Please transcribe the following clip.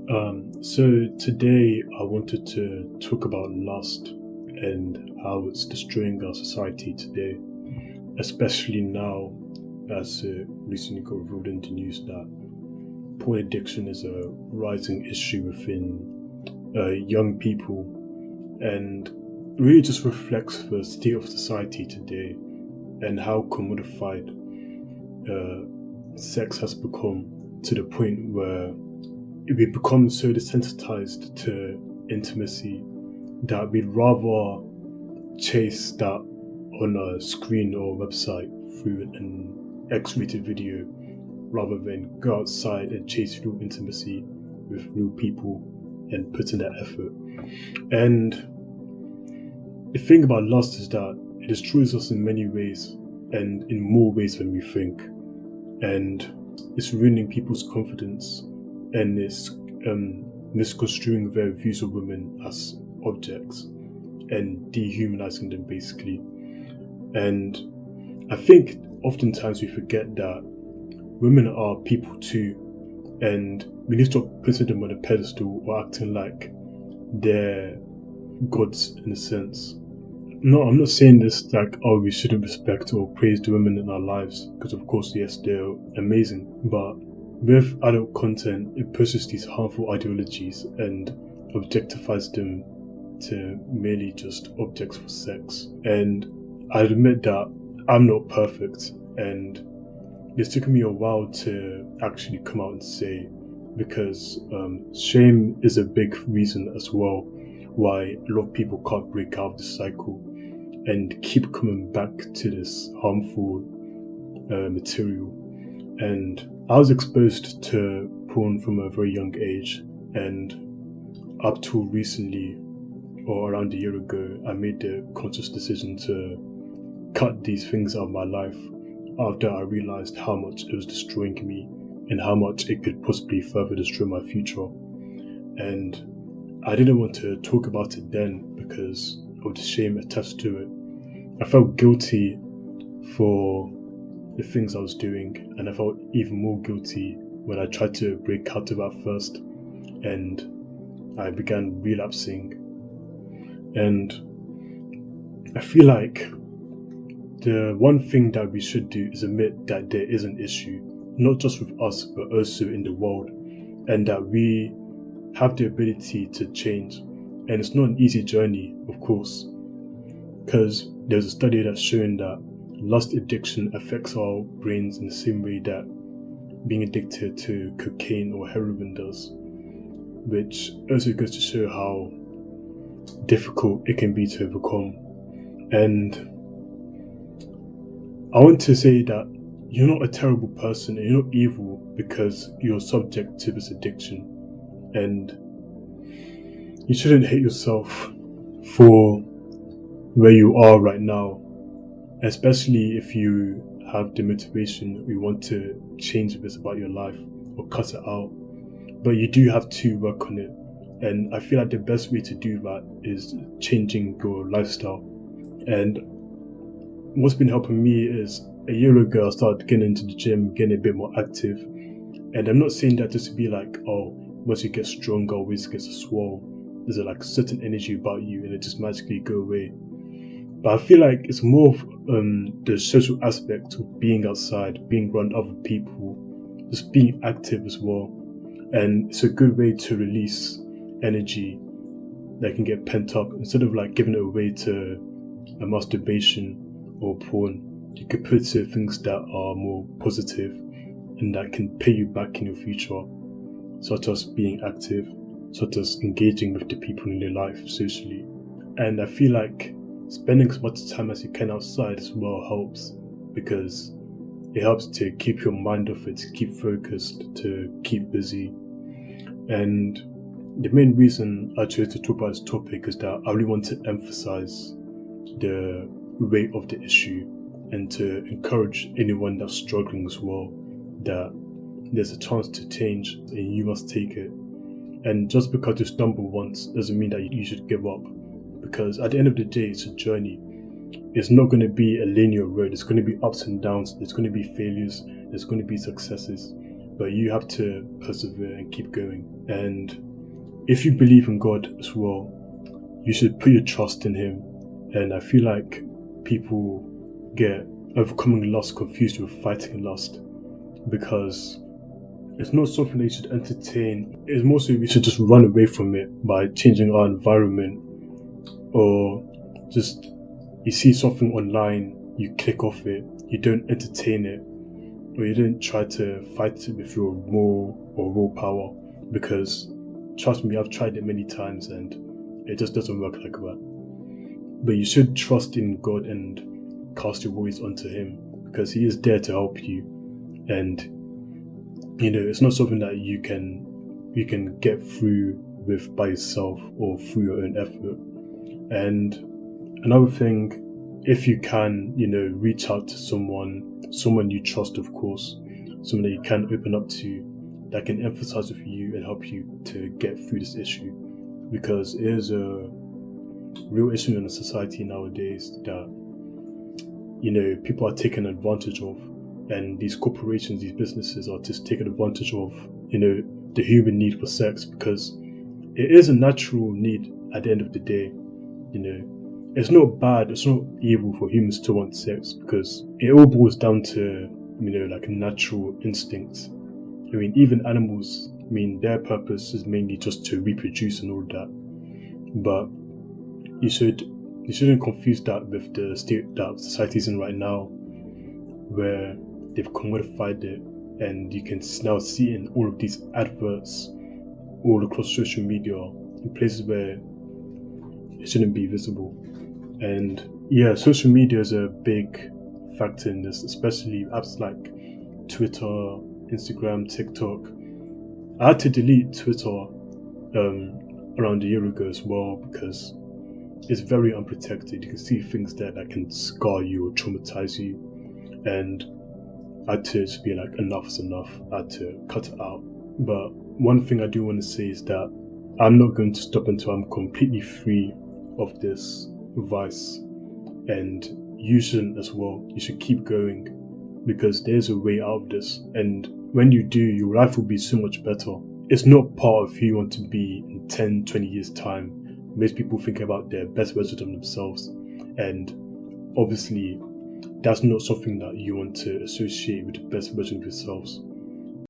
So today I wanted to talk about lust and how it's destroying our society today, especially now as it recently got revealed in the news that porn addiction is a rising issue within young people and really just reflects the state of society today and how commodified sex has become to the point where we become so desensitized to intimacy that we'd rather chase that on a screen or website through an X-rated video rather than go outside and chase real intimacy with real people and put in that effort. And the thing about lust is that it destroys us in many ways and in more ways than we think. And it's ruining people's confidence and it's misconstruing their views of women as objects and dehumanizing them basically. And I think oftentimes we forget that women are people too, and we need to stop putting them on a pedestal or acting like they're gods in a sense. No, I'm not saying this like, oh, we shouldn't respect or praise the women in our lives, because of course, yes, they're amazing. But with adult content, it pushes these harmful ideologies and objectifies them to merely just objects for sex. And I admit that I'm not perfect, and it's taken me a while to actually come out and say, because shame is a big reason as well why a lot of people can't break out of this cycle and keep coming back to this harmful material. And I was exposed to porn from a very young age, and up till recently, or around a year ago, I made the conscious decision to cut these things out of my life after I realized how much it was destroying me and how much it could possibly further destroy my future. And I didn't want to talk about it then because of the shame attached to it. I felt guilty for the things I was doing, and I felt even more guilty when I tried to break out of it first and I began relapsing. And I feel like the one thing that we should do is admit that there is an issue, not just with us, but also in the world, and that we have the ability to change. And it's not an easy journey, of course, because there's a study that's showing that lust addiction affects our brains in the same way that being addicted to cocaine or heroin does, which also goes to show how difficult it can be to overcome. And I want to say that you're not a terrible person and you're not evil because you're subject to this addiction, and you shouldn't hate yourself for where you are right now, especially if you have the motivation or you want to change this about your life or cut it out. But you do have to work on it, and I feel like the best way to do that is changing your lifestyle. And what's been helping me is a year ago I started getting into the gym, getting a bit more active. And I'm not saying that just to be like, oh, once you get stronger, always gets a swole. There's a like certain energy about you and it just magically go away. But I feel like it's more of the social aspect of being outside, being around other people, just being active as well. And it's a good way to release energy that can get pent up. Instead of like giving it away to a masturbation or porn, you could put it to things that are more positive and that can pay you back in your future, such as being active, such as engaging with the people in your life socially. And I feel like spending as much time as you can outside as well helps, because it helps to keep your mind off it, to keep focused, to keep busy. And the main reason I chose to talk about this topic is that I really want to emphasize the weight of the issue and to encourage anyone that's struggling as well that there's a chance to change and you must take it. And just because you stumble once doesn't mean that you should give up, because at the end of the day it's a journey. It's not going to be a linear road. It's going to be ups and downs. There's going to be failures. There's going to be successes. but you have to persevere and keep going. And if you believe in God as well, you should put your trust in Him. And I feel like people get overcoming lust confused with fighting lust, because it's not something that you should entertain. It's more so we should just run away from it by changing our environment, or just you see something online, you click off it, you don't entertain it, or you don't try to fight it with your raw power, because trust me, I've tried it many times and it just doesn't work like that. But you should trust in God and cast your worries onto Him, because He is there to help you. And it's not something that you can get through with by yourself or through your own effort. And another thing, if you can, reach out to someone you trust, of course, someone that you can open up to, that can empathize with you and help you to get through this issue, because it is a real issue in the society nowadays that people are taken advantage of, and these corporations, these businesses are just taking advantage of the human need for sex, because it is a natural need at the end of the day. It's not bad, it's not evil for humans to want sex, because it all boils down to like natural instincts. Even animals, their purpose is mainly just to reproduce and all that. But you shouldn't confuse that with the state that society's in right now, where they've commodified it, and you can now see in all of these adverts all across social media in places where it shouldn't be visible. And yeah, social media is a big factor in this, especially apps like Twitter, Instagram, TikTok. I had to delete Twitter around a year ago as well, because it's very unprotected. You can see things there that can scar you or traumatize you, and I had to just be like, enough is enough. I had to cut it out. But one thing I do want to say is that I'm not going to stop until I'm completely free of this vice, and you shouldn't as well. You should keep going, because there's a way out of this, and when you do, your life will be so much better. It's not part of who you want to be in 10, 20 years time. Most people think about their best version of themselves, and obviously that's not something that you want to associate with the best version of yourselves.